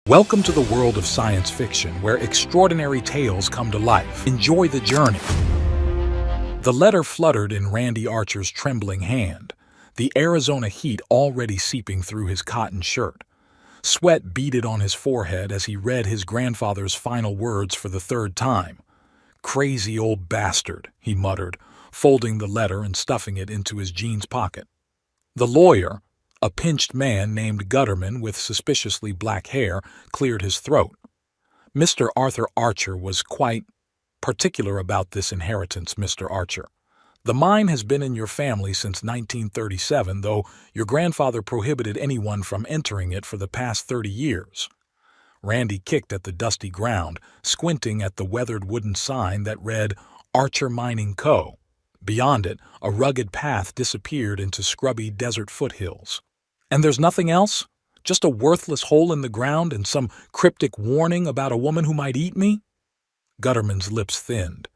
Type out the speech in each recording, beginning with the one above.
Welcome to the world of science fiction, where extraordinary tales come to life. Enjoy the journey. The letter fluttered in Randy Archer's trembling hand, the Arizona heat already seeping through his cotton shirt. Sweat beaded on his forehead as he read his grandfather's final words for the third time. "Crazy old bastard," he muttered, folding the letter and stuffing it into his jeans pocket. The lawyer, a pinched man named Gutterman with suspiciously black hair, cleared his throat. "Mr. Arthur Archer was quite particular about this inheritance, Mr. Archer. The mine has been in your family since 1937, though your grandfather prohibited anyone from entering it for the past 30 years. Randy kicked at the dusty ground, squinting at the weathered wooden sign that read Archer Mining Co. Beyond it, a rugged path disappeared into scrubby desert foothills. "And there's nothing else? Just a worthless hole in the ground and some cryptic warning about a woman who might eat me?" Gutterman's lips thinned.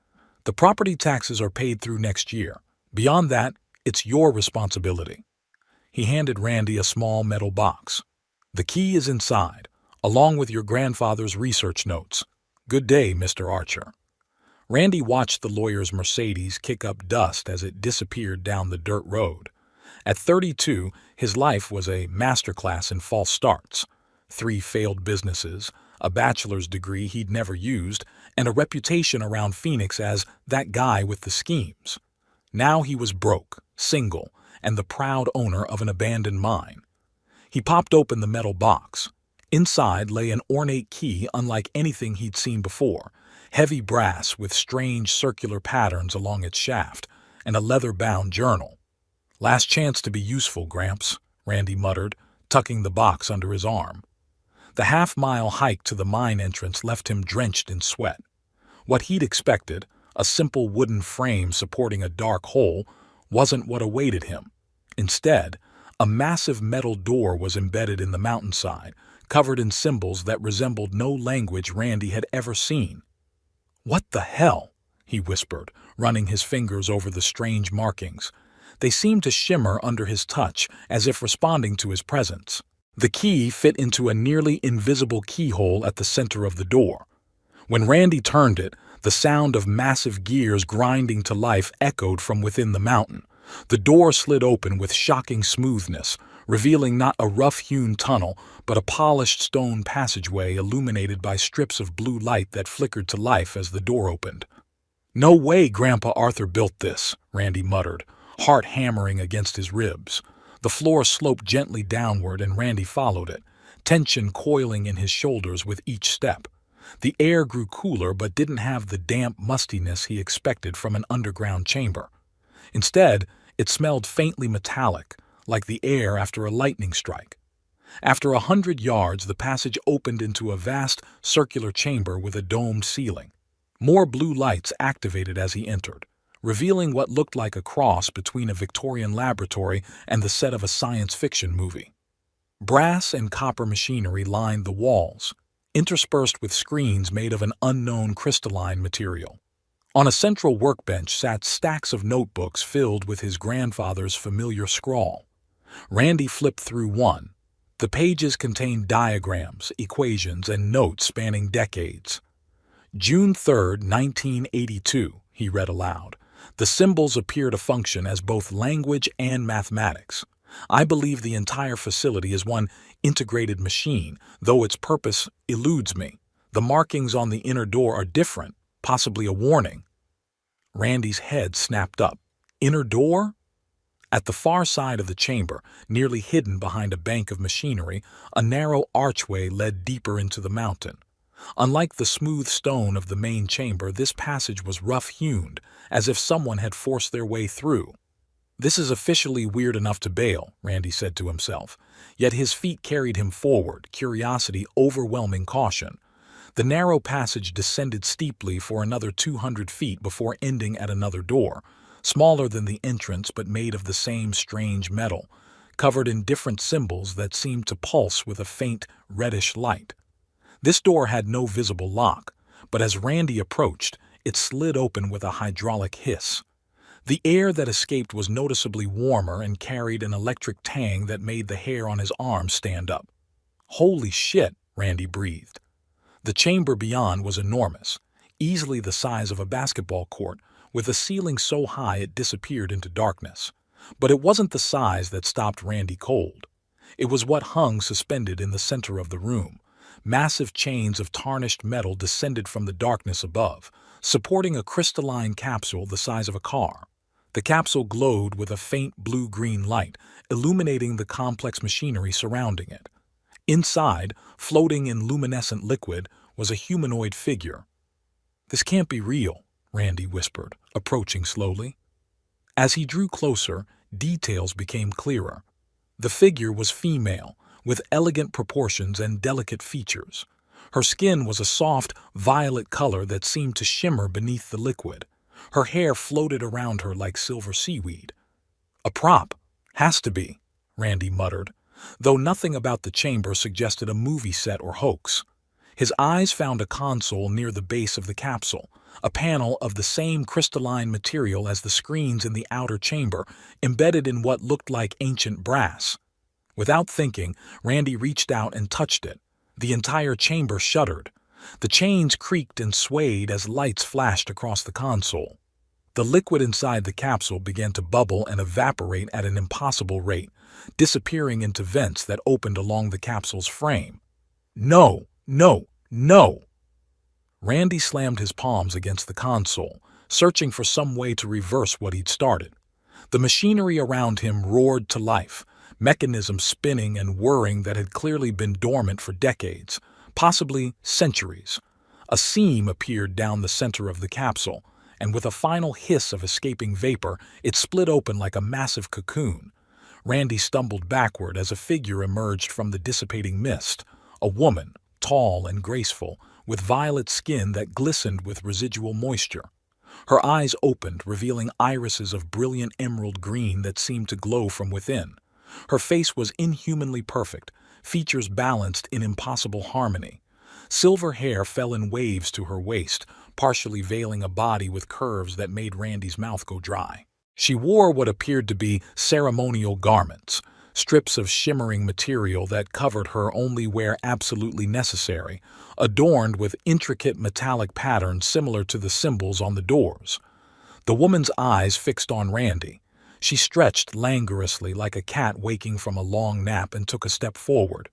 "The property taxes are paid through next year. Beyond that, it's your responsibility." He handed Randy a small metal box. "The key is inside, along with your grandfather's research notes. Good day, Mr. Archer." Randy watched the lawyer's Mercedes kick up dust as it disappeared down the dirt road. At 32, his life was a masterclass in false starts. 3 failed businesses, a bachelor's degree he'd never used, and a reputation around Phoenix as that guy with the schemes. Now he was broke, single, and the proud owner of an abandoned mine. He popped open the metal box. Inside lay an ornate key unlike anything he'd seen before, heavy brass with strange circular patterns along its shaft, and a leather-bound journal. "Last chance to be useful, Gramps," Randy muttered, tucking the box under his arm. The half-mile hike to the mine entrance left him drenched in sweat. What he'd expected, a simple wooden frame supporting a dark hole, wasn't what awaited him. Instead, a massive metal door was embedded in the mountainside, covered in symbols that resembled no language Randy had ever seen. "What the hell?" he whispered, running his fingers over the strange markings. They seemed to shimmer under his touch, as if responding to his presence. The key fit into a nearly invisible keyhole at the center of the door. When Randy turned it, the sound of massive gears grinding to life echoed from within the mountain. The door slid open with shocking smoothness, revealing not a rough-hewn tunnel, but a polished stone passageway illuminated by strips of blue light that flickered to life as the door opened. "No way Grandpa Arthur built this," Randy muttered, heart hammering against his ribs. The floor sloped gently downward and Randy followed it, tension coiling in his shoulders with each step. The air grew cooler but didn't have the damp mustiness he expected from an underground chamber. Instead, it smelled faintly metallic, like the air after a lightning strike. After 100 yards, the passage opened into a vast, circular chamber with a domed ceiling. More blue lights activated as he entered, revealing what looked like a cross between a Victorian laboratory and the set of a science fiction movie. Brass and copper machinery lined the walls, interspersed with screens made of an unknown crystalline material. On a central workbench sat stacks of notebooks filled with his grandfather's familiar scrawl. Randy flipped through one. The pages contained diagrams, equations, and notes spanning decades. "June 3rd, 1982, he read aloud. The symbols appear to function as both language and mathematics. I believe the entire facility is one integrated machine, though its purpose eludes me. The markings on the inner door are different, possibly a warning." Randy's head snapped up. Inner door? At the far side of the chamber, nearly hidden behind a bank of machinery, a narrow archway led deeper into the mountain. Unlike the smooth stone of the main chamber, this passage was rough-hewn, as if someone had forced their way through. "This is officially weird enough to bail," Randy said to himself, yet his feet carried him forward, curiosity overwhelming caution. The narrow passage descended steeply for another 200 feet before ending at another door, smaller than the entrance but made of the same strange metal, covered in different symbols that seemed to pulse with a faint, reddish light. This door had no visible lock, but as Randy approached, it slid open with a hydraulic hiss. The air that escaped was noticeably warmer and carried an electric tang that made the hair on his arms stand up. "Holy shit," Randy breathed. The chamber beyond was enormous, easily the size of a basketball court, with a ceiling so high it disappeared into darkness. But it wasn't the size that stopped Randy cold. It was what hung suspended in the center of the room. Massive chains of tarnished metal descended from the darkness above, supporting a crystalline capsule the size of a car. The capsule glowed with a faint blue-green light, illuminating the complex machinery surrounding it. Inside, floating in luminescent liquid, was a humanoid figure. "This can't be real," Randy whispered, approaching slowly. As he drew closer, details became clearer. The figure was female, with elegant proportions and delicate features. Her skin was a soft, violet color that seemed to shimmer beneath the liquid. Her hair floated around her like silver seaweed. "A prop. Has to be," Randy muttered, though nothing about the chamber suggested a movie set or hoax. His eyes found a console near the base of the capsule, a panel of the same crystalline material as the screens in the outer chamber, embedded in what looked like ancient brass. Without thinking, Randy reached out and touched it. The entire chamber shuddered. The chains creaked and swayed as lights flashed across the console. The liquid inside the capsule began to bubble and evaporate at an impossible rate, disappearing into vents that opened along the capsule's frame. "No! No! No!" Randy slammed his palms against the console, searching for some way to reverse what he'd started. The machinery around him roared to life, mechanisms spinning and whirring that had clearly been dormant for decades, possibly centuries. A seam appeared down the center of the capsule, and with a final hiss of escaping vapor, it split open like a massive cocoon. Randy stumbled backward as a figure emerged from the dissipating mist, a woman, tall and graceful, with violet skin that glistened with residual moisture. Her eyes opened, revealing irises of brilliant emerald green that seemed to glow from within. Her face was inhumanly perfect, features balanced in impossible harmony. Silver hair fell in waves to her waist, partially veiling a body with curves that made Randy's mouth go dry. She wore what appeared to be ceremonial garments, strips of shimmering material that covered her only where absolutely necessary, adorned with intricate metallic patterns similar to the symbols on the doors. The woman's eyes fixed on Randy. She stretched languorously like a cat waking from a long nap and took a step forward.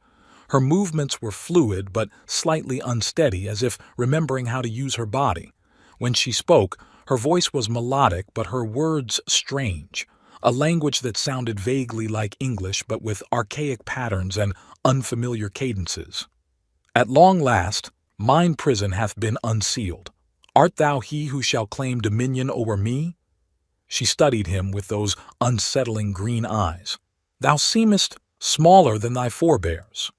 Her movements were fluid but slightly unsteady, as if remembering how to use her body. When she spoke, her voice was melodic but her words strange, a language that sounded vaguely like English but with archaic patterns and unfamiliar cadences. "At long last, mine prison hath been unsealed. Art thou he who shall claim dominion over me?" She studied him with those unsettling green eyes. "Thou seemest smaller than thy forebears."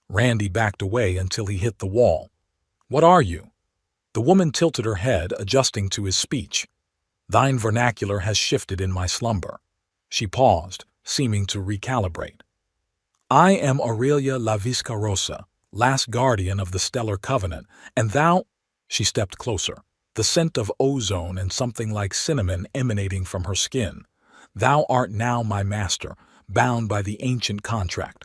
Randy backed away until he hit the wall. "What are you?" The woman tilted her head, adjusting to his speech. "Thine vernacular has shifted in my slumber." She paused, seeming to recalibrate. "I am Aurelia La Viscarosa, last guardian of the Stellar Covenant, and thou—" She stepped closer, the scent of ozone and something like cinnamon emanating from her skin. "Thou art now my master, bound by the ancient contract."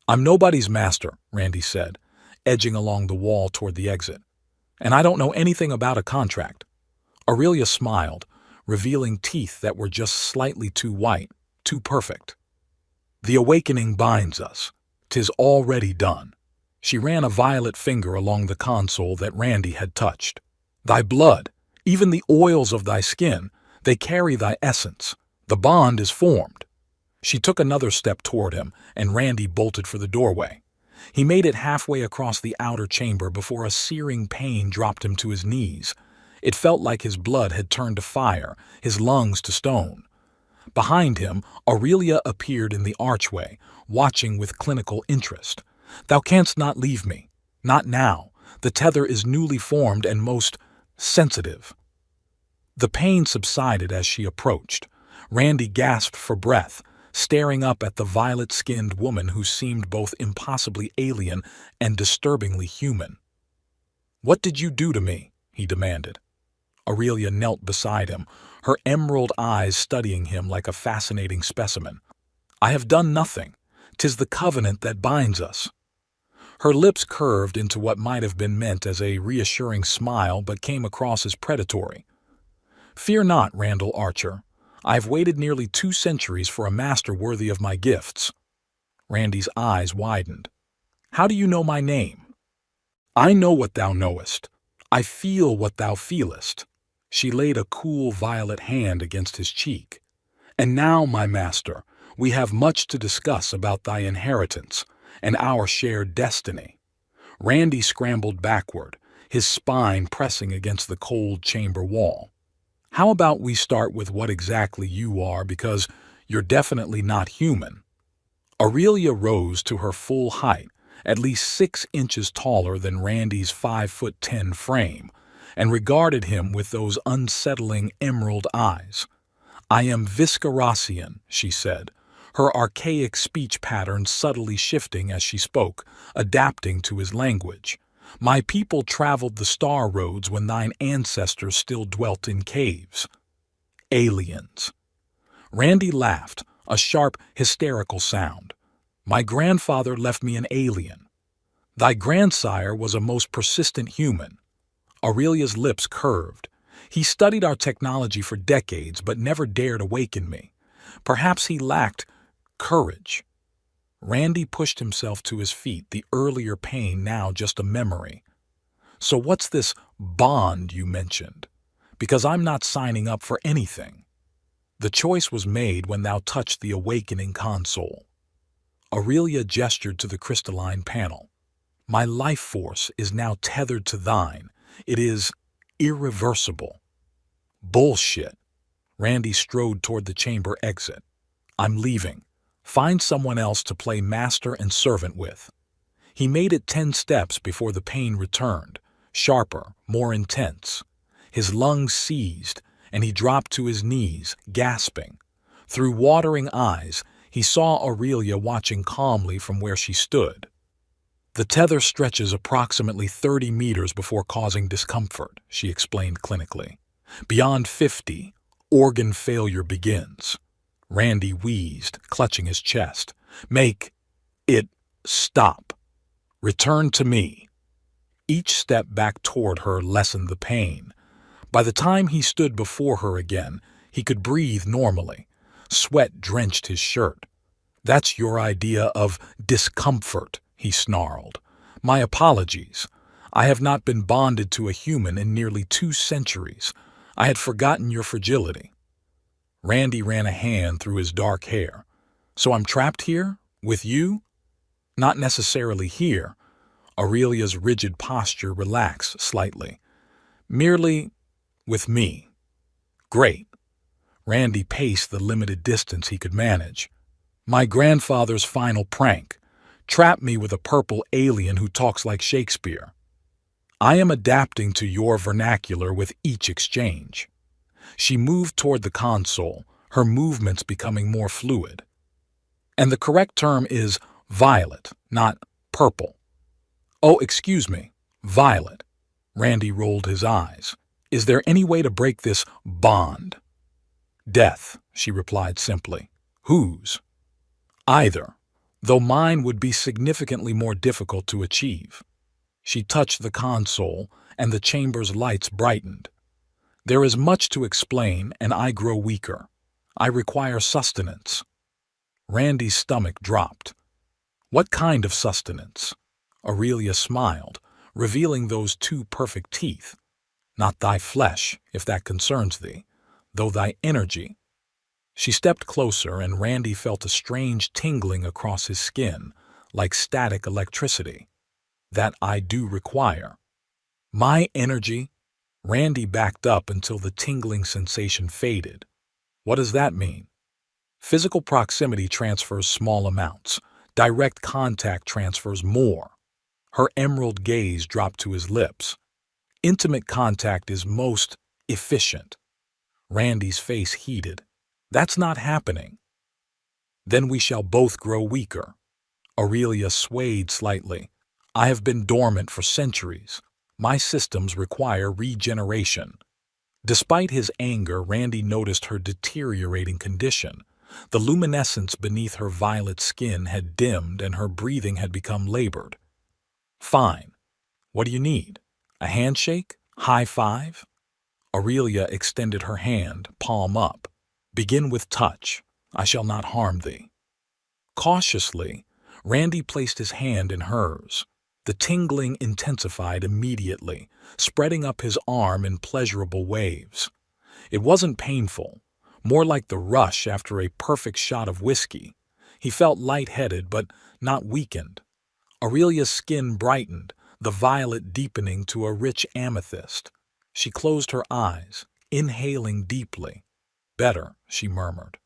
"I'm nobody's master," Randy said, edging along the wall toward the exit. "And I don't know anything about a contract." Aurelia smiled, revealing teeth that were just slightly too white, too perfect. "The awakening binds us. 'Tis already done." She ran a violet finger along the console that Randy had touched. "Thy blood, even the oils of thy skin, they carry thy essence. The bond is formed." She took another step toward him, and Randy bolted for the doorway. He made it halfway across the outer chamber before a searing pain dropped him to his knees. It felt like his blood had turned to fire, his lungs to stone. Behind him, Aurelia appeared in the archway, watching with clinical interest. "Thou canst not leave me. Not now. The tether is newly formed and most sensitive." The pain subsided as she approached. Randy gasped for breath, staring up at the violet-skinned woman who seemed both impossibly alien and disturbingly human. "What did you do to me?" he demanded. Aurelia knelt beside him, her emerald eyes studying him like a fascinating specimen. "I have done nothing. 'Tis the covenant that binds us." Her lips curved into what might have been meant as a reassuring smile but came across as predatory. "Fear not, Randall Archer. I have waited nearly 2 centuries for a master worthy of my gifts." Randy's eyes widened. "How do you know my name?" "I know what thou knowest. I feel what thou feelest." She laid a cool violet hand against his cheek. "And now, my master, we have much to discuss about thy inheritance and our shared destiny." Randy scrambled backward, his spine pressing against the cold chamber wall. "How about we start with what exactly you are, because you're definitely not human." Aurelia rose to her full height, at least 6 inches taller than Randy's 5'10" frame, and regarded him with those unsettling emerald eyes. "I am Visceracian," she said, her archaic speech pattern subtly shifting as she spoke, adapting to his language. "My people traveled the star roads when thine ancestors still dwelt in caves." "Aliens." Randy laughed, a sharp, hysterical sound. "My grandfather left me an alien. Thy grandsire was a most persistent human." Aurelia's lips curved. "He studied our technology for decades but never dared awaken me. Perhaps he lacked courage." Randy pushed himself to his feet, the earlier pain now just a memory. "So what's this bond you mentioned? Because I'm not signing up for anything." "The choice was made when thou touched the awakening console." Aurelia gestured to the crystalline panel. "My life force is now tethered to thine. It is irreversible." "Bullshit." Randy strode toward the chamber exit. "I'm leaving. Find someone else to play master and servant with." He made it 10 steps before the pain returned, sharper, more intense. His lungs seized, and he dropped to his knees, gasping. Through watering eyes, he saw Aurelia watching calmly from where she stood. "The tether stretches approximately 30 meters before causing discomfort," she explained clinically. "Beyond 50, organ failure begins." Randy wheezed, clutching his chest. "Make it stop. Return to me." Each step back toward her lessened the pain. By the time he stood before her again, he could breathe normally. Sweat drenched his shirt. "That's your idea of discomfort," he snarled. "My apologies. I have not been bonded to a human in nearly 2 centuries. I had forgotten your fragility." Randy ran a hand through his dark hair. "So I'm trapped here? With you?" "Not necessarily here." Aurelia's rigid posture relaxed slightly. "Merely with me." "Great." Randy paced the limited distance he could manage. "My grandfather's final prank. Trap me with a purple alien who talks like Shakespeare. I am adapting to your vernacular with each exchange." She moved toward the console, her movements becoming more fluid. "And the correct term is violet, not purple." "Oh, excuse me, violet." Randy rolled his eyes. "Is there any way to break this bond?" "Death," she replied simply. "Whose?" "Either, though mine would be significantly more difficult to achieve." She touched the console, and the chamber's lights brightened. "There is much to explain, and I grow weaker. I require sustenance." Randy's stomach dropped. "What kind of sustenance?" Aurelia smiled, revealing those 2 perfect teeth. "Not thy flesh, if that concerns thee, though thy energy." She stepped closer, and Randy felt a strange tingling across his skin, like static electricity. "That I do require." "My energy?" Randy backed up until the tingling sensation faded. "What does that mean?" "Physical proximity transfers small amounts. Direct contact transfers more." Her emerald gaze dropped to his lips. "Intimate contact is most efficient." Randy's face heated. "That's not happening." "Then we shall both grow weaker." Aurelia swayed slightly. "I have been dormant for centuries. My systems require regeneration." Despite his anger, Randy noticed her deteriorating condition. The luminescence beneath her violet skin had dimmed and her breathing had become labored. Fine. What do you need? A handshake? High five? Aurelia extended her hand, palm up. Begin with touch. I shall not harm thee. Cautiously, Randy placed his hand in hers. The tingling intensified immediately, spreading up his arm in pleasurable waves. It wasn't painful, more like the rush after a perfect shot of whiskey. He felt lightheaded but not weakened. Aurelia's skin brightened, the violet deepening to a rich amethyst. She closed her eyes, inhaling deeply. Better, she murmured.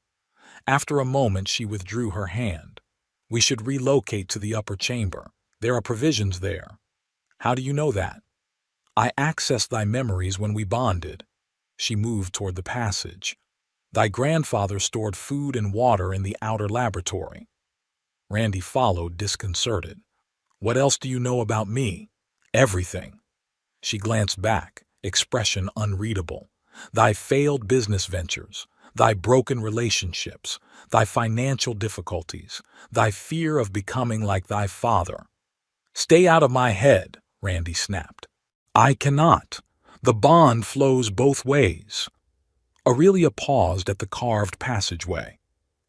After a moment, she withdrew her hand. We should relocate to the upper chamber. There are provisions there. How do you know that? I accessed thy memories when we bonded. She moved toward the passage. Thy grandfather stored food and water in the outer laboratory. Randy followed, disconcerted. What else do you know about me? Everything. She glanced back, expression unreadable. Thy failed business ventures, thy broken relationships, thy financial difficulties, thy fear of becoming like thy father. Stay out of my head, Randy snapped. I cannot. The bond flows both ways. Aurelia paused at the carved passageway.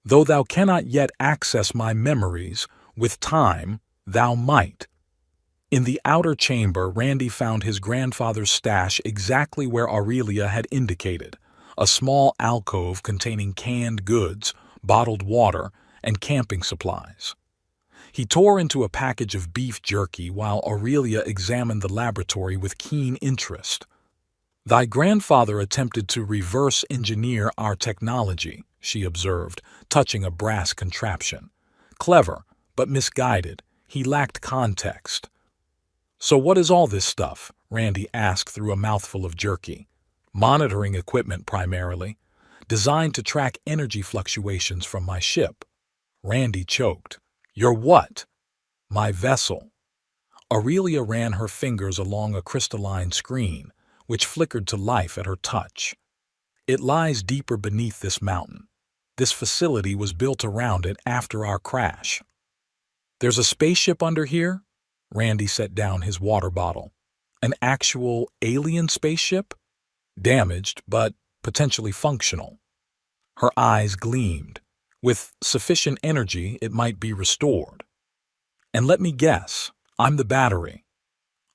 Though thou cannot yet access my memories, with time thou might. In the outer chamber, Randy found his grandfather's stash exactly where Aurelia had indicated, a small alcove containing canned goods, bottled water, and camping supplies. He tore into a package of beef jerky while Aurelia examined the laboratory with keen interest. Thy grandfather attempted to reverse engineer our technology, she observed, touching a brass contraption. Clever, but misguided. He lacked context. So what is all this stuff? Randy asked through a mouthful of jerky. Monitoring equipment primarily, designed to track energy fluctuations from my ship. Randy choked. Your what? My vessel. Aurelia ran her fingers along a crystalline screen, which flickered to life at her touch. It lies deeper beneath this mountain. This facility was built around it after our crash. There's a spaceship under here? Randy set down his water bottle. An actual alien spaceship? Damaged, but potentially functional. Her eyes gleamed. With sufficient energy, it might be restored. And let me guess, I'm the battery.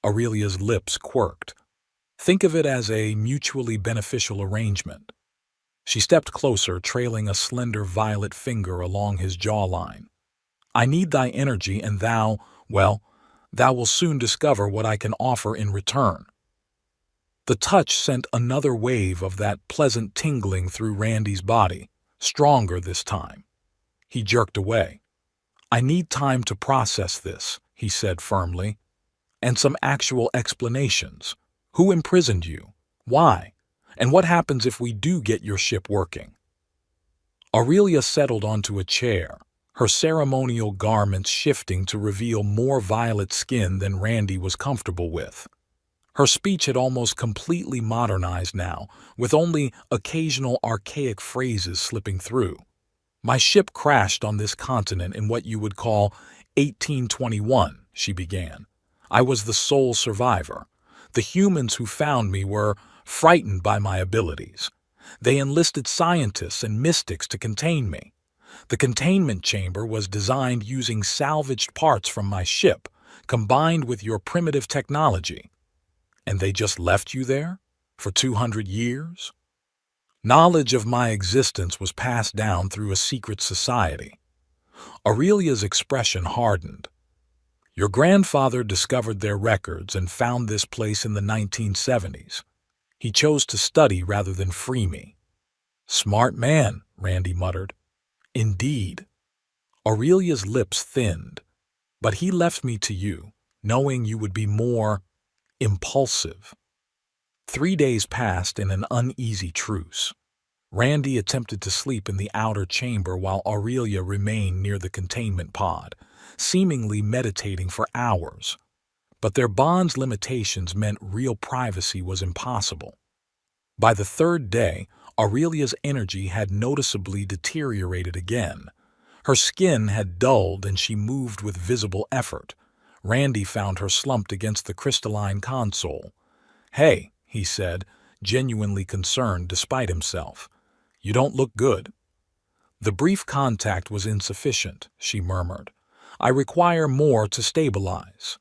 Aurelia's lips quirked. Think of it as a mutually beneficial arrangement. She stepped closer, trailing a slender violet finger along his jawline. I need thy energy, and thou will soon discover what I can offer in return. The touch sent another wave of that pleasant tingling through Randy's body, stronger this time. He jerked away. I need time to process this, he said firmly, and some actual explanations. Who imprisoned you? Why? And what happens if we do get your ship working? Aurelia settled onto a chair, her ceremonial garments shifting to reveal more violet skin than Randy was comfortable with. Her speech had almost completely modernized now, with only occasional archaic phrases slipping through. My ship crashed on this continent in what you would call 1821, she began. I was the sole survivor. The humans who found me were frightened by my abilities. They enlisted scientists and mystics to contain me. The containment chamber was designed using salvaged parts from my ship, combined with your primitive technology. And they just left you there? For 200 years? Knowledge of my existence was passed down through a secret society. Aurelia's expression hardened. Your grandfather discovered their records and found this place in the 1970s. He chose to study rather than free me. Smart man, Randy muttered. Indeed. Aurelia's lips thinned. But he left me to you, knowing you would be more impulsive. 3 days passed in an uneasy truce. Randy attempted to sleep in the outer chamber while Aurelia remained near the containment pod, seemingly meditating for hours. But their bond's limitations meant real privacy was impossible. By the third day, Aurelia's energy had noticeably deteriorated again. Her skin had dulled and she moved with visible effort. Randy found her slumped against the crystalline console. "Hey," he said, genuinely concerned despite himself. "You don't look good." "The brief contact was insufficient," she murmured. "I require more to stabilize."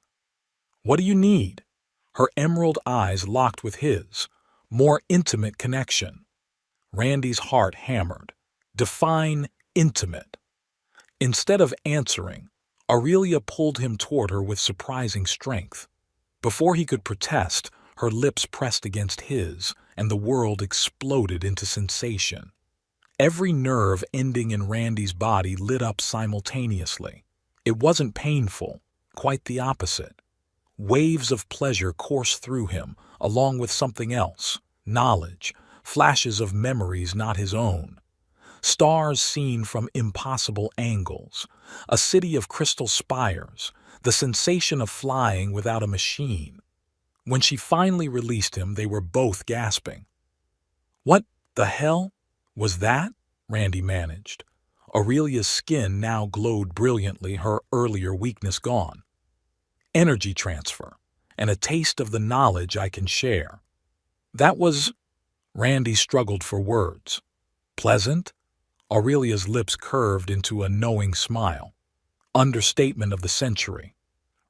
"What do you need?" Her emerald eyes locked with his. "More intimate connection." Randy's heart hammered. Define intimate. Instead of answering, Aurelia pulled him toward her with surprising strength. Before he could protest, her lips pressed against his, and the world exploded into sensation. Every nerve ending in Randy's body lit up simultaneously. It wasn't painful, quite the opposite. Waves of pleasure coursed through him, along with something else, knowledge, flashes of memories not his own. Stars seen from impossible angles, a city of crystal spires, the sensation of flying without a machine. When she finally released him, they were both gasping. "What the hell was that?" Randy managed. Aurelia's skin now glowed brilliantly, her earlier weakness gone. "Energy transfer, and a taste of the knowledge I can share." "That was—" Randy struggled for words. "Pleasant?" Aurelia's lips curved into a knowing smile. "Understatement of the century."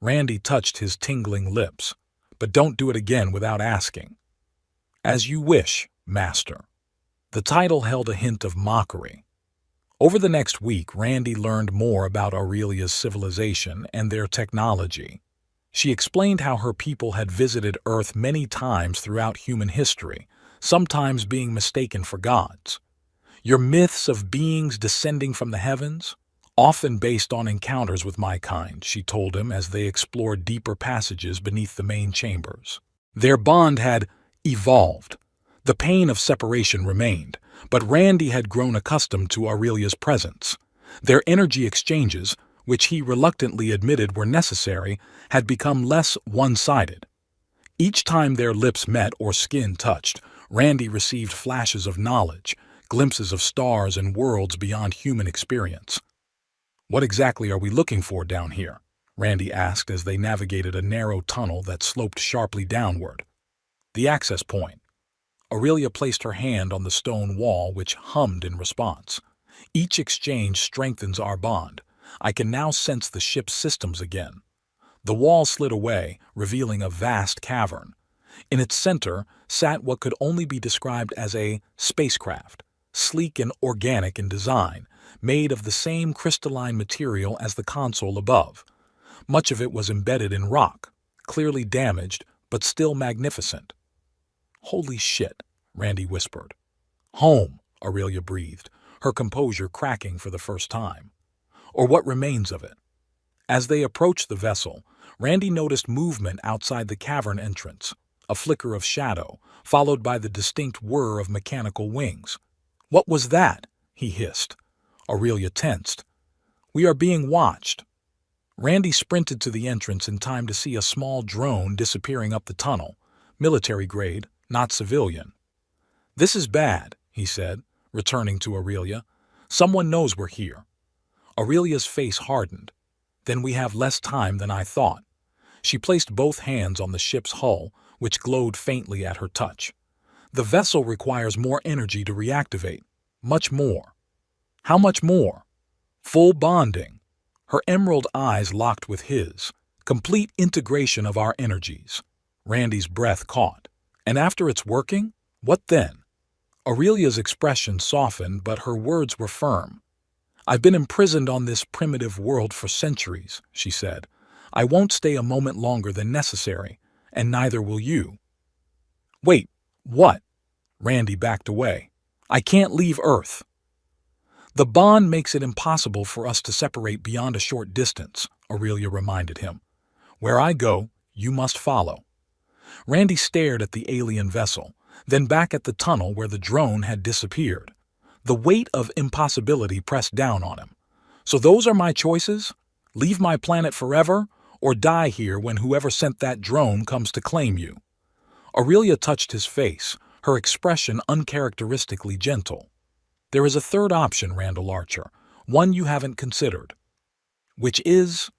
Randy touched his tingling lips. "But don't do it again without asking." "As you wish, master." The title held a hint of mockery. Over the next week, Randy learned more about Aurelia's civilization and their technology. She explained how her people had visited Earth many times throughout human history, sometimes being mistaken for gods. "Your myths of beings descending from the heavens? Often based on encounters with my kind," she told him as they explored deeper passages beneath the main chambers. Their bond had evolved. The pain of separation remained, but Randy had grown accustomed to Aurelia's presence. Their energy exchanges, which he reluctantly admitted were necessary, had become less one-sided. Each time their lips met or skin touched, Randy received flashes of knowledge, glimpses of stars and worlds beyond human experience. "What exactly are we looking for down here?" Randy asked as they navigated a narrow tunnel that sloped sharply downward. "The access point." Aurelia placed her hand on the stone wall, which hummed in response. "Each exchange strengthens our bond. I can now sense the ship's systems again." The wall slid away, revealing a vast cavern. In its center sat what could only be described as a spacecraft, sleek and organic in design, made of the same crystalline material as the console above. Much of it was embedded in rock, clearly damaged, but still magnificent. "Holy shit," Randy whispered. "Home," Aurelia breathed, her composure cracking for the first time. "Or what remains of it." As they approached the vessel, Randy noticed movement outside the cavern entrance, a flicker of shadow, followed by the distinct whir of mechanical wings. "What was that?" he hissed. Aurelia tensed. "We are being watched." Randy sprinted to the entrance in time to see a small drone disappearing up the tunnel, military grade, not civilian. "This is bad," he said, returning to Aurelia. "Someone knows we're here." Aurelia's face hardened. "Then we have less time than I thought." She placed both hands on the ship's hull, which glowed faintly at her touch. "The vessel requires more energy to reactivate. Much more." "How much more?" "Full bonding." Her emerald eyes locked with his. "Complete integration of our energies." Randy's breath caught. "And after it's working? What then?" Aurelia's expression softened, but her words were firm. "I've been imprisoned on this primitive world for centuries," she said. "I won't stay a moment longer than necessary, and neither will you." "Wait, what?" Randy backed away. "I can't leave Earth." "The bond makes it impossible for us to separate beyond a short distance," Aurelia reminded him. "Where I go, you must follow." Randy stared at the alien vessel, then back at the tunnel where the drone had disappeared. The weight of impossibility pressed down on him. "So those are my choices? Leave my planet forever, or die here when whoever sent that drone comes to claim you?" Aurelia touched his face, her expression uncharacteristically gentle. "There is a third option, Randall Archer, one you haven't considered." "Which is?"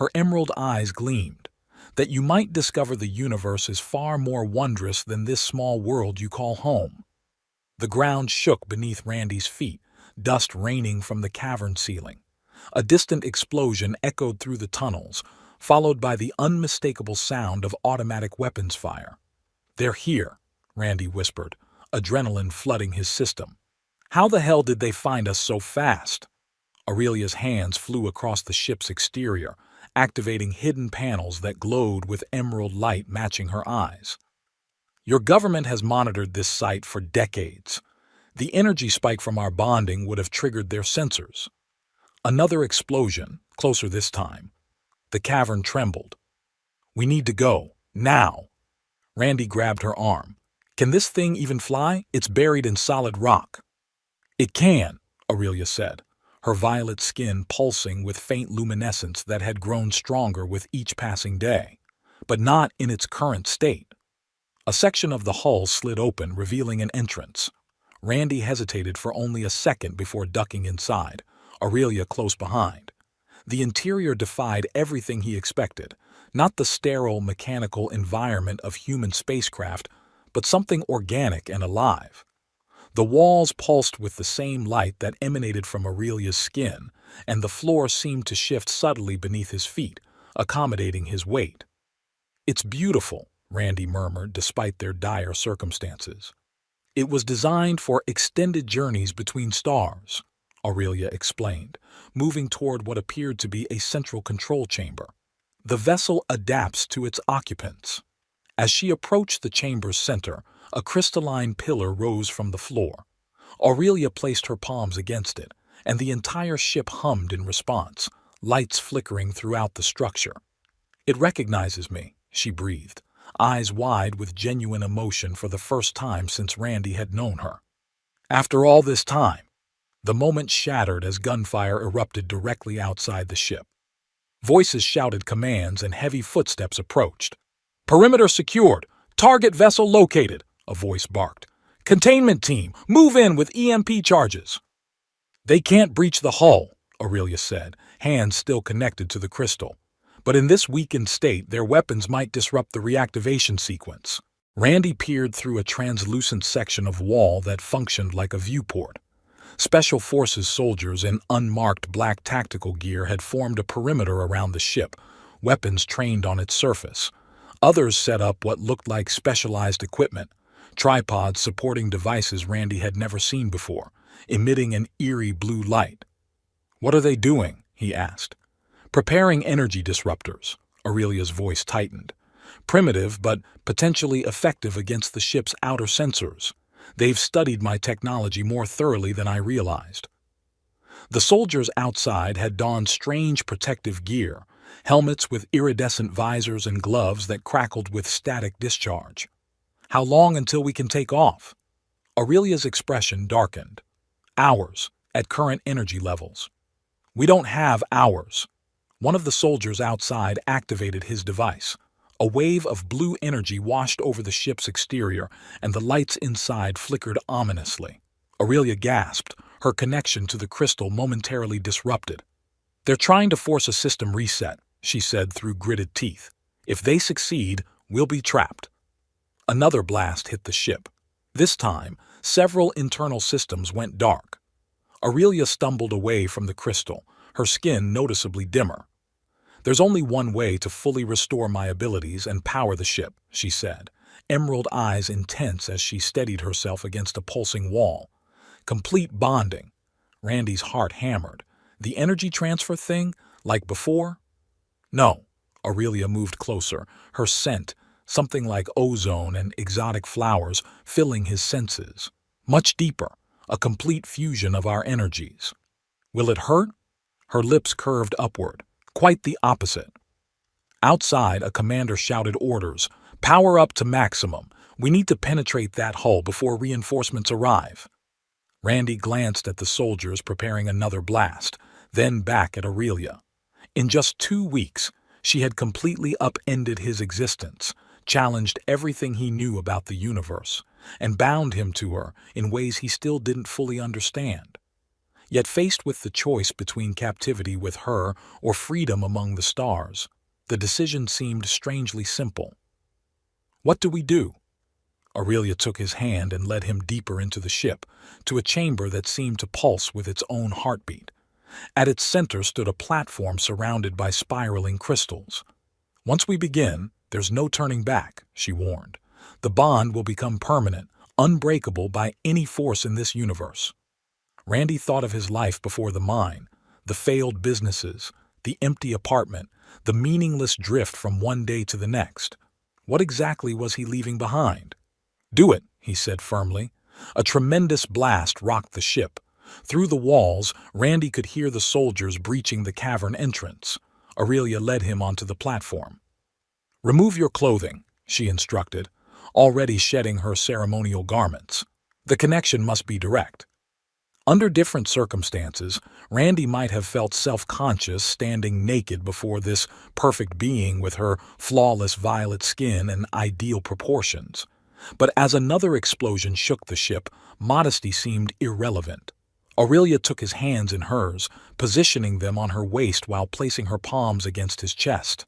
Her emerald eyes gleamed. "That you might discover the universe is far more wondrous than this small world you call home." The ground shook beneath Randy's feet, dust raining from the cavern ceiling. A distant explosion echoed through the tunnels, followed by the unmistakable sound of automatic weapons fire. "They're here," Randy whispered, adrenaline flooding his system. "How the hell did they find us so fast?" Aurelia's hands flew across the ship's exterior, activating hidden panels that glowed with emerald light matching her eyes. "Your government has monitored this site for decades. The energy spike from our bonding would have triggered their sensors." Another explosion, closer this time. The cavern trembled. "We need to go, now." Randy grabbed her arm. "Can this thing even fly? It's buried in solid rock." "It can," Aurelia said, her violet skin pulsing with faint luminescence that had grown stronger with each passing day, but not in its current state. A section of the hull slid open, revealing an entrance. Randy hesitated for only a second before ducking inside, Aurelia close behind. The interior defied everything he expected, not the sterile, mechanical environment of human spacecraft, but something organic and alive. The walls pulsed with the same light that emanated from Aurelia's skin, and the floor seemed to shift subtly beneath his feet, accommodating his weight. "It's beautiful," Randy murmured despite their dire circumstances. "It was designed for extended journeys between stars," Aurelia explained, moving toward what appeared to be a central control chamber. "The vessel adapts to its occupants." As she approached the chamber's center, a crystalline pillar rose from the floor. Aurelia placed her palms against it, and the entire ship hummed in response, lights flickering throughout the structure. "It recognizes me," she breathed, eyes wide with genuine emotion for the first time since Randy had known her. "After all this time." The moment shattered as gunfire erupted directly outside the ship. Voices shouted commands and heavy footsteps approached. "Perimeter secured! Target vessel located!" a voice barked. "Containment team, move in with EMP charges!" "They can't breach the hull," Aurelia said, hands still connected to the crystal. "But in this weakened state, their weapons might disrupt the reactivation sequence." Randy peered through a translucent section of wall that functioned like a viewport. Special Forces soldiers in unmarked black tactical gear had formed a perimeter around the ship, weapons trained on its surface. Others set up what looked like specialized equipment, tripods supporting devices Randy had never seen before, emitting an eerie blue light. "What are they doing?" he asked. "Preparing energy disruptors," Aurelia's voice tightened. "Primitive, but potentially effective against the ship's outer sensors. They've studied my technology more thoroughly than I realized." The soldiers outside had donned strange protective gear, helmets with iridescent visors and gloves that crackled with static discharge. "How long until we can take off?" Aurelia's expression darkened. "Hours, at current energy levels." "We don't have hours." One of the soldiers outside activated his device. A wave of blue energy washed over the ship's exterior, and the lights inside flickered ominously. Aurelia gasped, her connection to the crystal momentarily disrupted. "They're trying to force a system reset," she said through gritted teeth. "If they succeed, we'll be trapped." Another blast hit the ship. This time, several internal systems went dark. Aurelia stumbled away from the crystal, her skin noticeably dimmer. "There's only one way to fully restore my abilities and power the ship," she said, emerald eyes intense as she steadied herself against a pulsing wall. "Complete bonding." Randy's heart hammered. "The energy transfer thing, like before?" "No." Aurelia moved closer, her scent, something like ozone and exotic flowers, filling his senses. "Much deeper, a complete fusion of our energies." "Will it hurt?" Her lips curved upward. "Quite the opposite." Outside, a commander shouted orders. "Power up to maximum. We need to penetrate that hull before reinforcements arrive." Randy glanced at the soldiers preparing another blast, then back at Aurelia. In just 2 weeks, she had completely upended his existence, challenged everything he knew about the universe, and bound him to her in ways he still didn't fully understand. Yet faced with the choice between captivity with her or freedom among the stars, the decision seemed strangely simple. "What do we do?" Aurelia took his hand and led him deeper into the ship, to a chamber that seemed to pulse with its own heartbeat. At its center stood a platform surrounded by spiraling crystals. "Once we begin, there's no turning back," she warned. "The bond will become permanent, unbreakable by any force in this universe." Randy thought of his life before the mine, the failed businesses, the empty apartment, the meaningless drift from one day to the next. What exactly was he leaving behind? "Do it," he said firmly. A tremendous blast rocked the ship. Through the walls, Randy could hear the soldiers breaching the cavern entrance. Aurelia led him onto the platform. "Remove your clothing," she instructed, already shedding her ceremonial garments. "The connection must be direct." Under different circumstances, Randy might have felt self-conscious standing naked before this perfect being with her flawless violet skin and ideal proportions. But as another explosion shook the ship, modesty seemed irrelevant. Aurelia took his hands in hers, positioning them on her waist while placing her palms against his chest.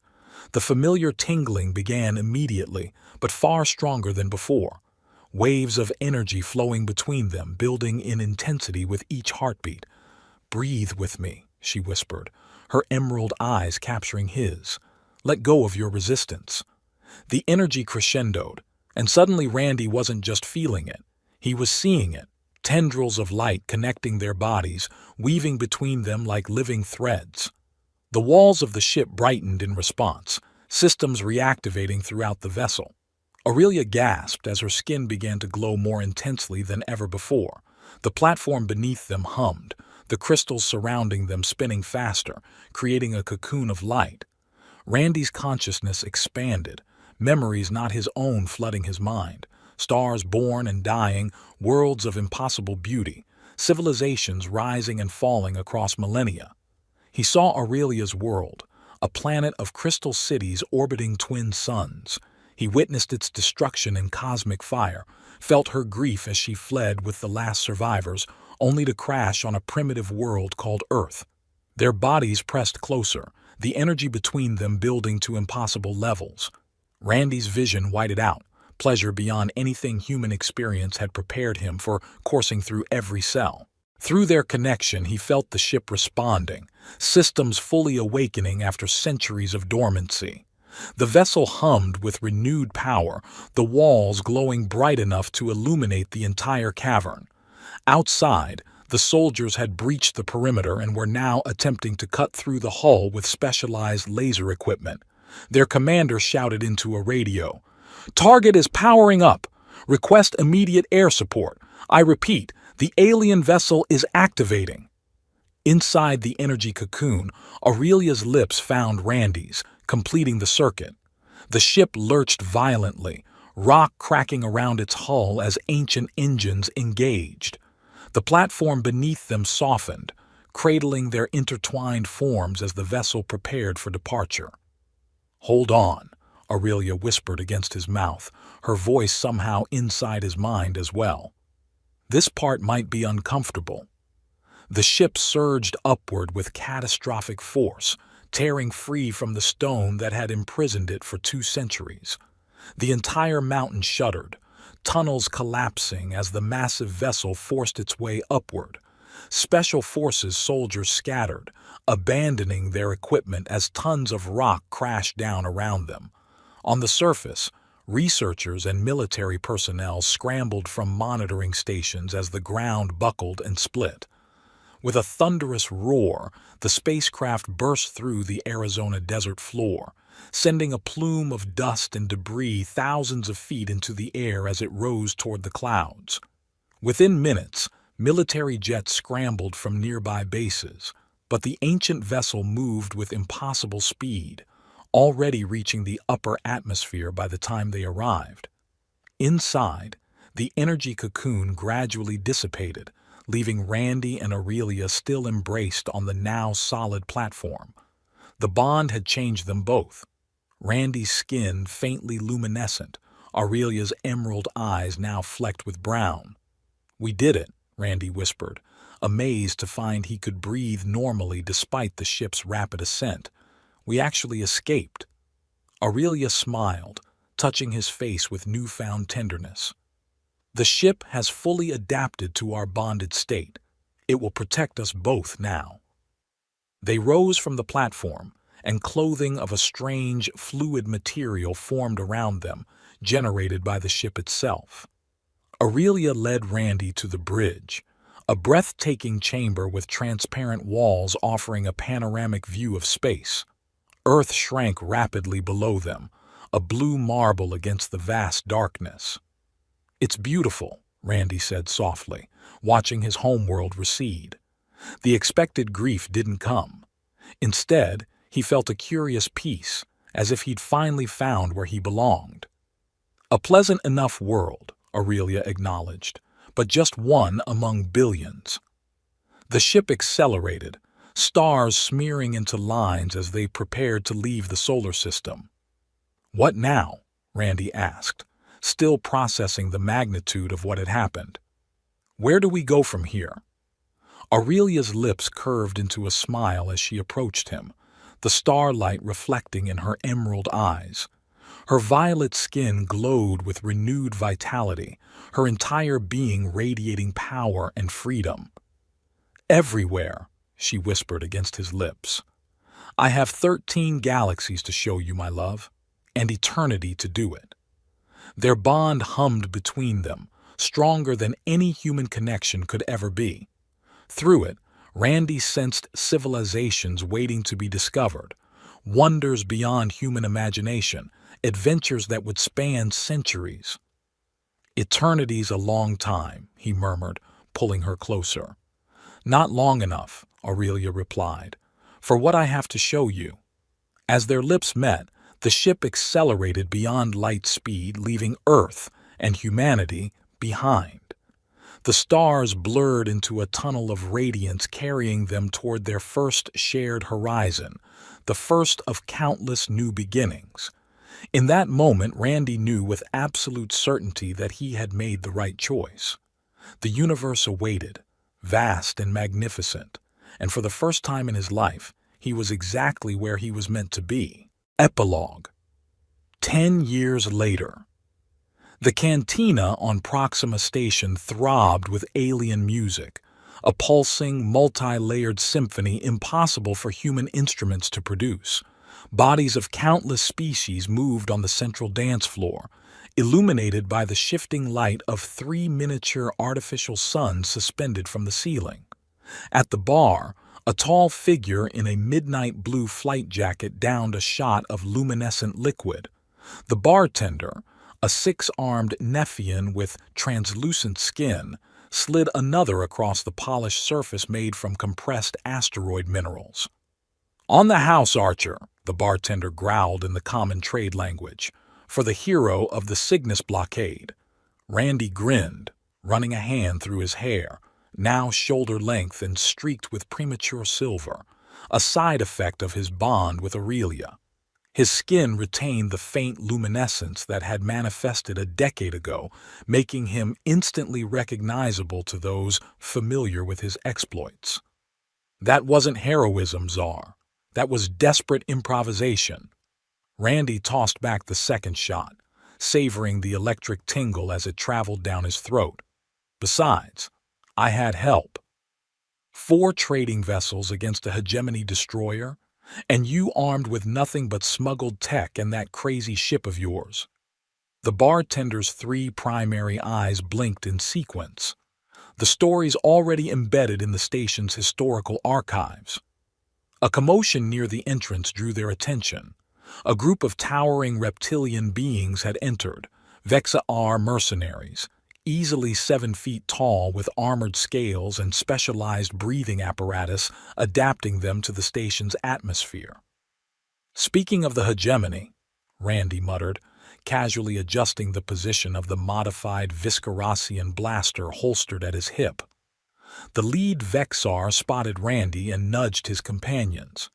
The familiar tingling began immediately, but far stronger than before. Waves of energy flowing between them, building in intensity with each heartbeat. "Breathe with me," she whispered, her emerald eyes capturing his. "Let go of your resistance." The energy crescendoed, and suddenly Randy wasn't just feeling it. He was seeing it. Tendrils of light connecting their bodies, weaving between them like living threads. The walls of the ship brightened in response, systems reactivating throughout the vessel. Aurelia gasped as her skin began to glow more intensely than ever before. The platform beneath them hummed, the crystals surrounding them spinning faster, creating a cocoon of light. Randy's consciousness expanded, memories not his own flooding his mind. Stars born and dying, worlds of impossible beauty, civilizations rising and falling across millennia. He saw Aurelia's world, a planet of crystal cities orbiting twin suns. He witnessed its destruction in cosmic fire, felt her grief as she fled with the last survivors, only to crash on a primitive world called Earth. Their bodies pressed closer, the energy between them building to impossible levels. Randy's vision whited out, pleasure beyond anything human experience had prepared him for coursing through every cell. Through their connection, he felt the ship responding, systems fully awakening after centuries of dormancy. The vessel hummed with renewed power, the walls glowing bright enough to illuminate the entire cavern. Outside, the soldiers had breached the perimeter and were now attempting to cut through the hull with specialized laser equipment. Their commander shouted into a radio, "Target is powering up. Request immediate air support. I repeat, the alien vessel is activating." Inside the energy cocoon, Aurelia's lips found Randy's, completing the circuit. The ship lurched violently, rock cracking around its hull as ancient engines engaged. The platform beneath them softened, cradling their intertwined forms as the vessel prepared for departure. "Hold on," Aurelia whispered against his mouth, her voice somehow inside his mind as well. "This part might be uncomfortable." The ship surged upward with catastrophic force, tearing free from the stone that had imprisoned it for 2 centuries. The entire mountain shuddered, tunnels collapsing as the massive vessel forced its way upward. Special Forces soldiers scattered, abandoning their equipment as tons of rock crashed down around them. On the surface, researchers and military personnel scrambled from monitoring stations as the ground buckled and split. With a thunderous roar, the spacecraft burst through the Arizona desert floor, sending a plume of dust and debris thousands of feet into the air as it rose toward the clouds. Within minutes, military jets scrambled from nearby bases, but the ancient vessel moved with impossible speed, already reaching the upper atmosphere by the time they arrived. Inside, the energy cocoon gradually dissipated, leaving Randy and Aurelia still embraced on the now solid platform. The bond had changed them both. Randy's skin faintly luminescent, Aurelia's emerald eyes now flecked with brown. "We did it," Randy whispered, amazed to find he could breathe normally despite the ship's rapid ascent. "We actually escaped." Aurelia smiled, touching his face with newfound tenderness. "The ship has fully adapted to our bonded state. It will protect us both now." They rose from the platform, and clothing of a strange, fluid material formed around them, generated by the ship itself. Aurelia led Randy to the bridge, a breathtaking chamber with transparent walls offering a panoramic view of space. Earth shrank rapidly below them, a blue marble against the vast darkness. "It's beautiful," Randy said softly, watching his homeworld recede. The expected grief didn't come. Instead, he felt a curious peace, as if he'd finally found where he belonged. "A pleasant enough world," Aurelia acknowledged, "but just one among billions." The ship accelerated, stars smearing into lines as they prepared to leave the solar system. "What now?" Randy asked, still processing the magnitude of what had happened. "Where do we go from here?" Aurelia's lips curved into a smile as she approached him, the starlight reflecting in her emerald eyes. Her violet skin glowed with renewed vitality, her entire being radiating power and freedom. "Everywhere," she whispered against his lips. "I have 13 galaxies to show you, my love, and eternity to do it." Their bond hummed between them, stronger than any human connection could ever be. Through it, Randy sensed civilizations waiting to be discovered, wonders beyond human imagination, adventures that would span centuries. "Eternity's a long time," he murmured, pulling her closer. "Not long enough," Aurelia replied, "for what I have to show you." As their lips met, the ship accelerated beyond light speed, leaving Earth and humanity behind. The stars blurred into a tunnel of radiance carrying them toward their first shared horizon, the first of countless new beginnings. In that moment, Randy knew with absolute certainty that he had made the right choice. The universe awaited, vast and magnificent, and for the first time in his life, he was exactly where he was meant to be. Epilogue. 10 years later. The cantina on Proxima Station throbbed with alien music, a pulsing, multi-layered symphony impossible for human instruments to produce. Bodies of countless species moved on the central dance floor, illuminated by the shifting light of 3 miniature artificial suns suspended from the ceiling. At the bar, a tall figure in a midnight blue flight jacket downed a shot of luminescent liquid. The bartender, a 6-armed Nephian with translucent skin, slid another across the polished surface made from compressed asteroid minerals. "On the house, Archer," the bartender growled in the common trade language, "for the hero of the Cygnus blockade." Randy grinned, running a hand through his hair, now shoulder-length and streaked with premature silver, a side effect of his bond with Aurelia. His skin retained the faint luminescence that had manifested a decade ago, making him instantly recognizable to those familiar with his exploits. "That wasn't heroism, Czar. That was desperate improvisation." Randy tossed back the second shot, savoring the electric tingle as it traveled down his throat. "Besides, I had help. 4 trading vessels against a hegemony destroyer, and you armed with nothing but smuggled tech and that crazy ship of yours." The bartender's 3 primary eyes blinked in sequence, the stories already embedded in the station's historical archives. A commotion near the entrance drew their attention. A group of towering reptilian beings had entered, Vexa-R mercenaries, easily 7 feet tall with armored scales and specialized breathing apparatus adapting them to the station's atmosphere. "Speaking of the hegemony," Randy muttered, casually adjusting the position of the modified Visceracian blaster holstered at his hip. The lead Vexar spotted Randy and nudged his companions.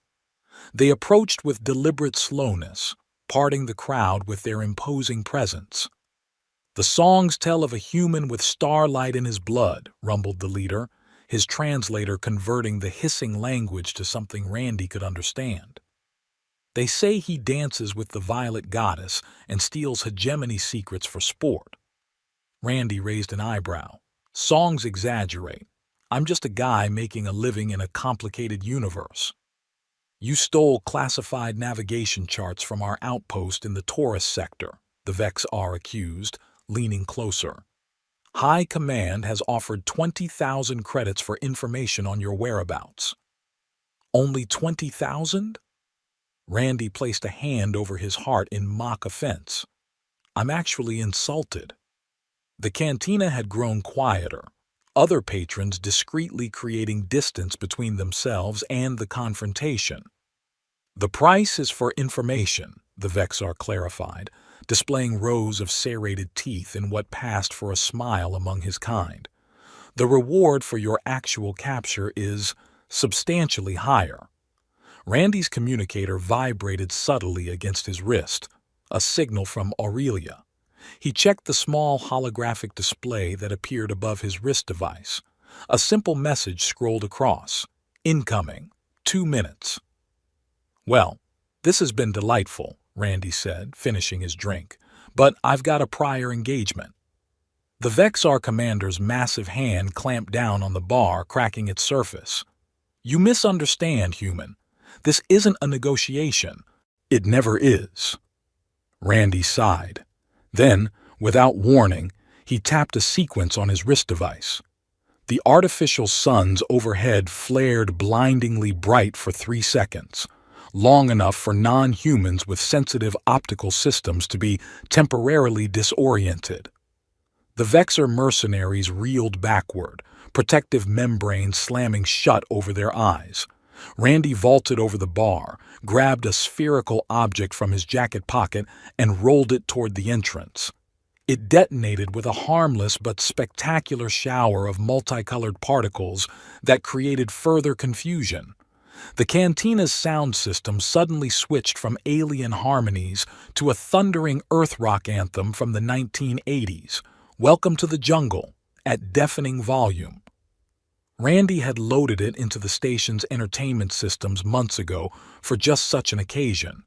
They approached with deliberate slowness, parting the crowd with their imposing presence. "The songs tell of a human with starlight in his blood," rumbled the leader, his translator converting the hissing language to something Randy could understand. "They say he dances with the violet goddess and steals hegemony secrets for sport." Randy raised an eyebrow. "Songs exaggerate. I'm just a guy making a living in a complicated universe." "You stole classified navigation charts from our outpost in the Taurus sector," the Vex-R accused, leaning closer. "High Command has offered 20,000 credits for information on your whereabouts." "Only 20,000? Randy placed a hand over his heart in mock offense. "I'm actually insulted." The cantina had grown quieter, other patrons discreetly creating distance between themselves and the confrontation. "The price is for information," the Vex-R clarified, displaying rows of serrated teeth in what passed for a smile among his kind. "The reward for your actual capture is substantially higher." Randy's communicator vibrated subtly against his wrist, a signal from Aurelia. He checked the small holographic display that appeared above his wrist device. A simple message scrolled across. "Incoming. 2 minutes." "Well, this has been delightful," Randy said, finishing his drink, "but I've got a prior engagement." The Vex-R commander's massive hand clamped down on the bar, cracking its surface. "You misunderstand, human. This isn't a negotiation. It never is." Randy sighed. Then, without warning, he tapped a sequence on his wrist device. The artificial suns overhead flared blindingly bright for 3 seconds, long enough for non-humans with sensitive optical systems to be temporarily disoriented. The Vexor mercenaries reeled backward, protective membranes slamming shut over their eyes. Randy vaulted over the bar, grabbed a spherical object from his jacket pocket, and rolled it toward the entrance. It detonated with a harmless but spectacular shower of multicolored particles that created further confusion. The cantina's sound system suddenly switched from alien harmonies to a thundering earth rock anthem from the 1980s, "Welcome to the Jungle," at deafening volume. Randy had loaded it into the station's entertainment systems months ago for just such an occasion.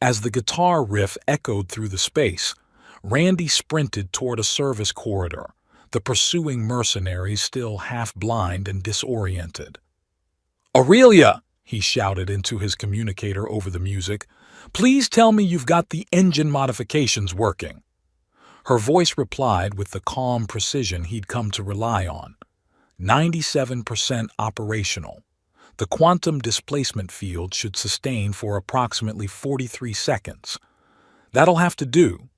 As the guitar riff echoed through the space, Randy sprinted toward a service corridor, the pursuing mercenaries still half-blind and disoriented. "Aurelia!" he shouted into his communicator over the music. "Please tell me you've got the engine modifications working." Her voice replied with the calm precision he'd come to rely on. 97% operational. The quantum displacement field should sustain for approximately 43 seconds. "That'll have to do."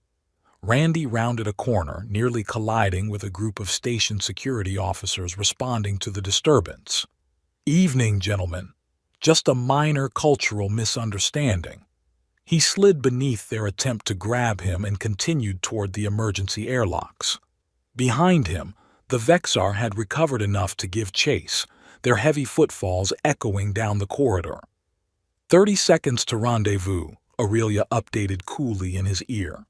Randy rounded a corner, nearly colliding with a group of station security officers responding to the disturbance. "Evening, gentlemen. Just a minor cultural misunderstanding." He slid beneath their attempt to grab him and continued toward the emergency airlocks. Behind him, the Vex-R had recovered enough to give chase, their heavy footfalls echoing down the corridor. 30 seconds to rendezvous," Aurelia updated coolly in his ear.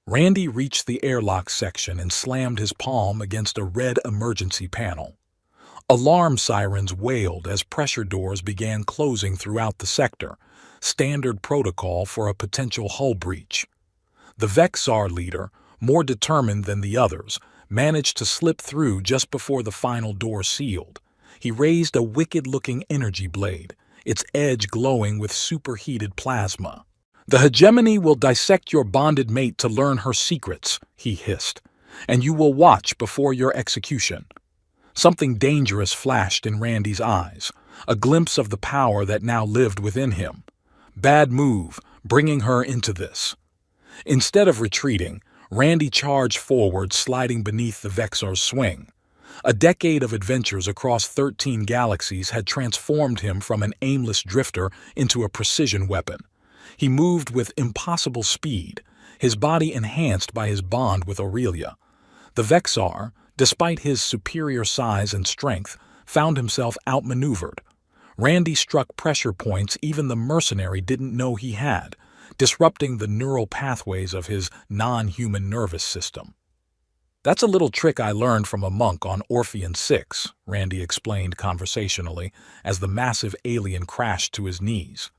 Randy reached the airlock section and slammed his palm against a red emergency panel. Alarm sirens wailed as pressure doors began closing throughout the sector, standard protocol for a potential hull breach. The Vex-R leader, more determined than the others, managed to slip through just before the final door sealed. He raised a wicked-looking energy blade, its edge glowing with superheated plasma. "The hegemony will dissect your bonded mate to learn her secrets," he hissed, "and you will watch before your execution." Something dangerous flashed in Randy's eyes, a glimpse of the power that now lived within him. Bad move, bringing her into this. Instead of retreating, Randy charged forward, sliding beneath the Vex-R's swing. A decade of adventures across 13 galaxies had transformed him from an aimless drifter into a precision weapon. He moved with impossible speed, his body enhanced by his bond with Aurelia. The Vex-R, despite his superior size and strength, found himself outmaneuvered. Randy struck pressure points even the mercenary didn't know he had, disrupting the neural pathways of his non-human nervous system. "That's a little trick I learned from a monk on Orpheon 6, Randy explained conversationally as the massive alien crashed to his knees.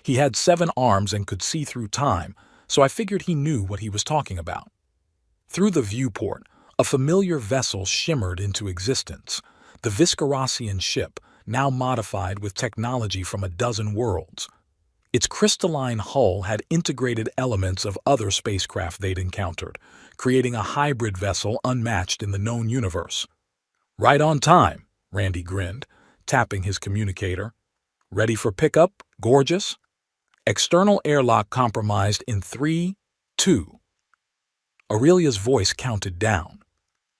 "He had 7 arms and could see through time, so I figured he knew what he was talking about." Through the viewport, a familiar vessel shimmered into existence, the Visceracian ship, now modified with technology from a dozen worlds. Its crystalline hull had integrated elements of other spacecraft they'd encountered, creating a hybrid vessel unmatched in the known universe. "Right on time," Randy grinned, tapping his communicator. "Ready for pickup, gorgeous?" "External airlock compromised in 3, 2. Aurelia's voice counted down.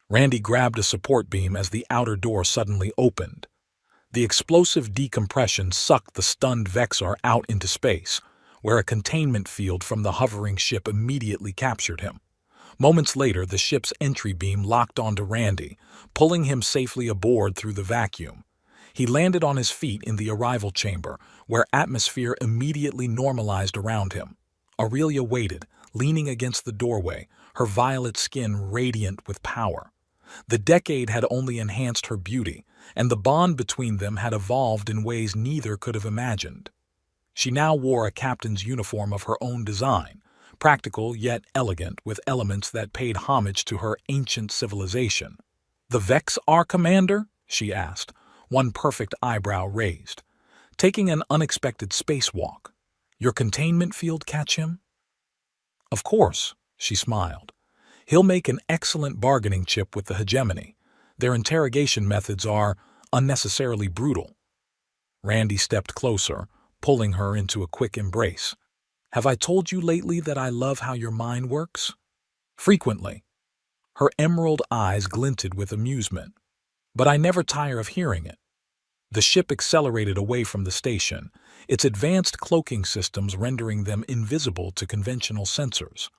Randy grabbed a support beam as the outer door suddenly opened. The explosive decompression sucked the stunned Vexar out into space, where a containment field from the hovering ship immediately captured him. Moments later, the ship's entry beam locked onto Randy, pulling him safely aboard through the vacuum. He landed on his feet in the arrival chamber, where atmosphere immediately normalized around him. Aurelia waited, leaning against the doorway, her violet skin radiant with power. The decade had only enhanced her beauty, and the bond between them had evolved in ways neither could have imagined. She now wore a captain's uniform of her own design, practical yet elegant with elements that paid homage to her ancient civilization. "The Vex, our commander?" she asked, one perfect eyebrow raised. "Taking an unexpected spacewalk. Your containment field catch him?" "Of course," she smiled. "He'll make an excellent bargaining chip with the hegemony. Their interrogation methods are unnecessarily brutal." Randy stepped closer, pulling her into a quick embrace. "Have I told you lately that I love how your mind works?" "Frequently." Her emerald eyes glinted with amusement. "But I never tire of hearing it." The ship accelerated away from the station, its advanced cloaking systems rendering them invisible to conventional sensors.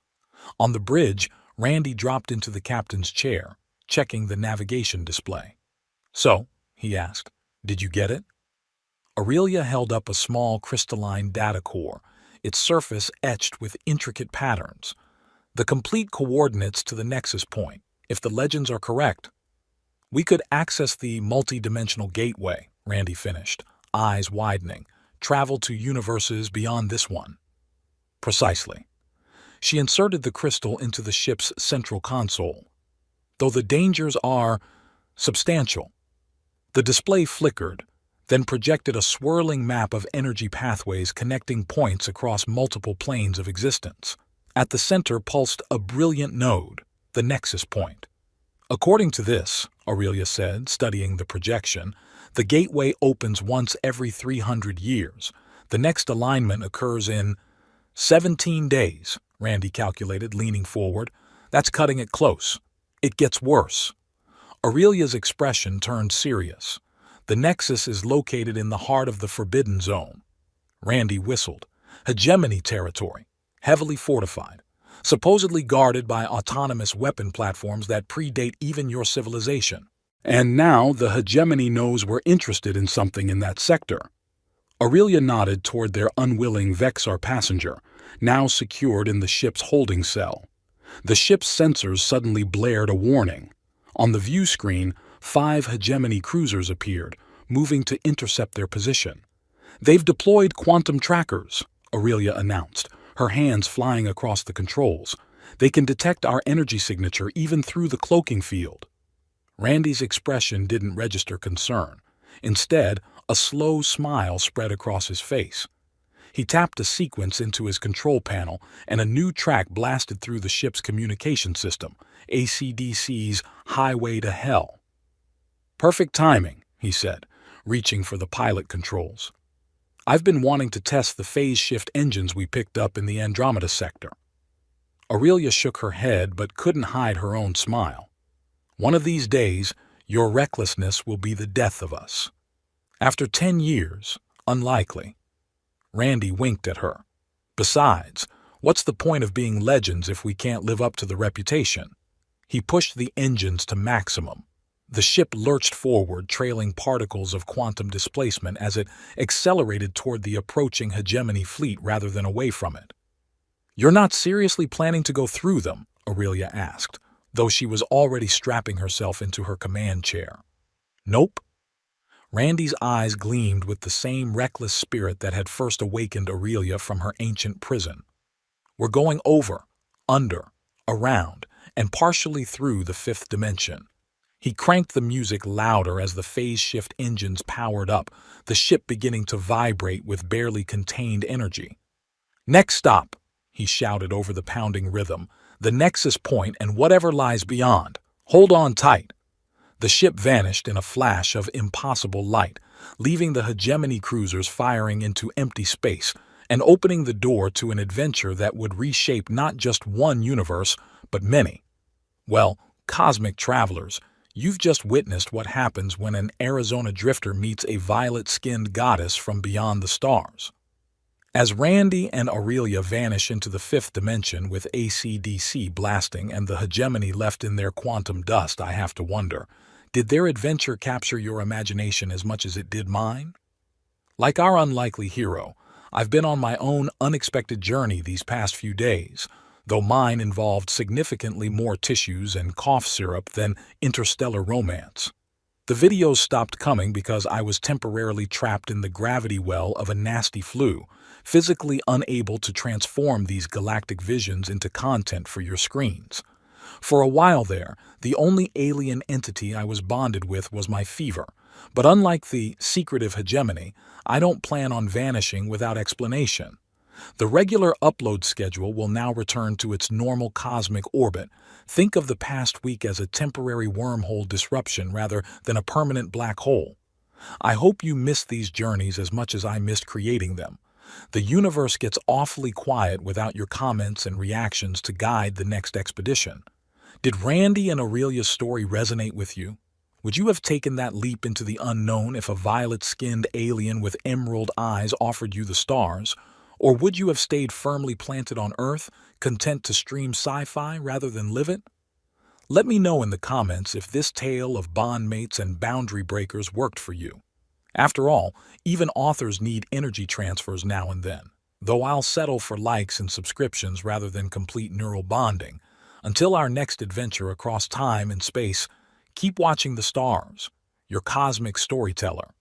On the bridge, Randy dropped into the captain's chair, checking the navigation display. "So," he asked, "did you get it?" Aurelia held up a small crystalline data core, its surface etched with intricate patterns. "The complete coordinates to the nexus point, if the legends are correct." "We could access the multi-dimensional gateway," Randy finished, eyes widening, "travel to universes beyond this one." "Precisely." She inserted the crystal into the ship's central console. "Though the dangers are substantial." The display flickered, then projected a swirling map of energy pathways connecting points across multiple planes of existence. At the center pulsed a brilliant node, the nexus point. "According to this," Aurelia said, studying the projection, "the gateway opens once every 300 years. The next alignment occurs in 17 days, Randy calculated, leaning forward. "That's cutting it close. It gets worse." Aurelia's expression turned serious. "The nexus is located in the heart of the Forbidden Zone." Randy whistled. "Hegemony territory, heavily fortified, supposedly guarded by autonomous weapon platforms that predate even your civilization. And now the hegemony knows we're interested in something in that sector." Aurelia nodded toward their unwilling Vexar passenger, now secured in the ship's holding cell. The ship's sensors suddenly blared a warning. On the view screen, 5 hegemony cruisers appeared, moving to intercept their position. "They've deployed quantum trackers," Aurelia announced, her hands flying across the controls. "They can detect our energy signature even through the cloaking field." Randy's expression didn't register concern. Instead, a slow smile spread across his face. He tapped a sequence into his control panel, and a new track blasted through the ship's communication system, AC/DC's Highway to Hell. "Perfect timing," he said, reaching for the pilot controls. "I've been wanting to test the phase shift engines we picked up in the Andromeda sector." Aurelia shook her head but couldn't hide her own smile. "One of these days, your recklessness will be the death of us. After 10 years, unlikely." Randy winked at her. "Besides, what's the point of being legends if we can't live up to the reputation?" He pushed the engines to maximum. The ship lurched forward, trailing particles of quantum displacement as it accelerated toward the approaching hegemony fleet rather than away from it. "You're not seriously planning to go through them?" Aurelia asked, though she was already strapping herself into her command chair. "Nope." Randy's eyes gleamed with the same reckless spirit that had first awakened Aurelia from her ancient prison. "We're going over, under, around, and partially through the fifth dimension." He cranked the music louder as the phase shift engines powered up, the ship beginning to vibrate with barely contained energy. "Next stop," he shouted over the pounding rhythm, "the nexus point and whatever lies beyond. Hold on tight." The ship vanished in a flash of impossible light, leaving the hegemony cruisers firing into empty space and opening the door to an adventure that would reshape not just one universe, but many. Well, cosmic travelers, you've just witnessed what happens when an Arizona drifter meets a violet-skinned goddess from beyond the stars. As Randy and Aurelia vanish into the fifth dimension with AC/DC blasting and the hegemony left in their quantum dust, I have to wonder, did their adventure capture your imagination as much as it did mine? Like our unlikely hero, I've been on my own unexpected journey these past few days, though mine involved significantly more tissues and cough syrup than interstellar romance. The videos stopped coming because I was temporarily trapped in the gravity well of a nasty flu, physically unable to transform these galactic visions into content for your screens. For a while there, the only alien entity I was bonded with was my fever, but unlike the secretive hegemony, I don't plan on vanishing without explanation. The regular upload schedule will now return to its normal cosmic orbit. Think of the past week as a temporary wormhole disruption rather than a permanent black hole. I hope you missed these journeys as much as I missed creating them. The universe gets awfully quiet without your comments and reactions to guide the next expedition. Did Randy and Aurelia's story resonate with you? Would you have taken that leap into the unknown if a violet-skinned alien with emerald eyes offered you the stars? Or would you have stayed firmly planted on Earth, content to stream sci-fi rather than live it? Let me know in the comments if this tale of bondmates and boundary breakers worked for you. After all, even authors need energy transfers now and then, though I'll settle for likes and subscriptions rather than complete neural bonding. Until our next adventure across time and space, keep watching the stars, your cosmic storyteller.